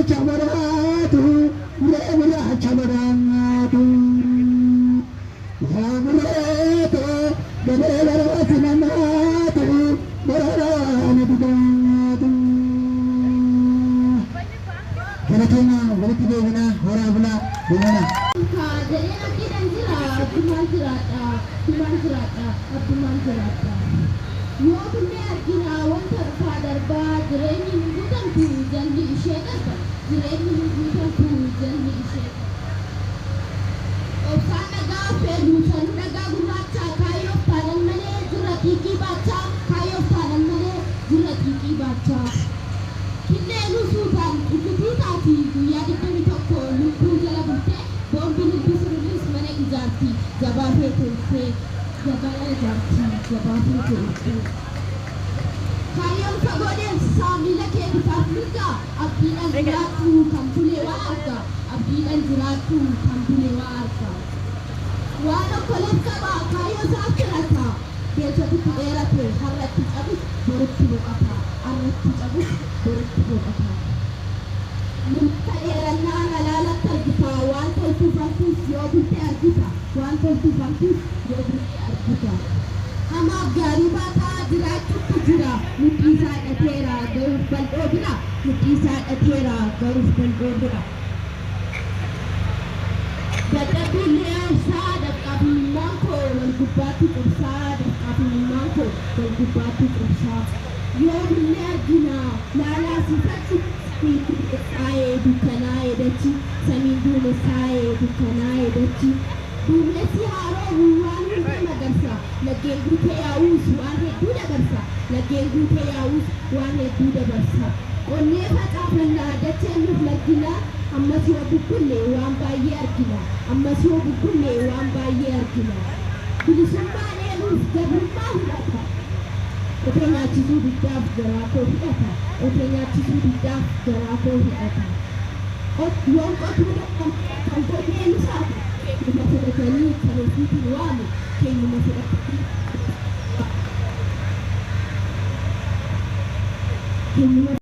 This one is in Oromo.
Chawara Jadi lagi dan jelas, cuman jerata, cuman jerata. Yo benar kirawan terpadar ba, jereni bukan hujan di isyaka, jereni bukan hujan di isyaka. Obsan naga perusan naga guracha, kayo paran mane jurati ki bacha, kayo paran mane jurati ki bacha. Kille nusutan itu tadi ya di toko lupu jala butte. Bombi nusulis mane izati, jabahe tulse, jabahe tulse. Kayong pagoden samila ke Afrika, abilan juratu kampulewa arka, abilan juratu kampulewa arka. Wano kolekta ba kayo sa akrata, kaya tu era pe harati abis bertu apa, arati abis bertu apa. Mutta era nana lala tergipa, wanto tu fakis yo bute argita, wanto tu fakis yo bute argita. Ama gariba ta jiratu kujira, mutisa etera garus balodira, mutisa etera garus balodira. Badabilya sada kabimanko, walgubati kursada kabimanko, walgubati kursada. Yo biladina, lala sifatu saye dukanaye dachi, samindule saye dukanaye dachi. Dumesi haro ruwani magarsa, lageen gute yaa'us waan hedduu dabarsa, lageen gute yaa'us waan hedduu dabarsa. Qonnee facaafannaa dacheen nuuf laggina, ammas yoo bubbulle waan baay'ee argina, ammas yoo bubbulle waan baay'ee argina. Bilisummaan eenuuf gabrummaa hidhata. Otoo nyaachisuu diddaaf garaa koo hidhata, otoo nyaachisuu diddaaf garaa koo hidhata. Yoon qotuu kan qonnee nu saatu. Kenyuma fudhatanii kan ofiitiin waamu kenyuma fudhatanii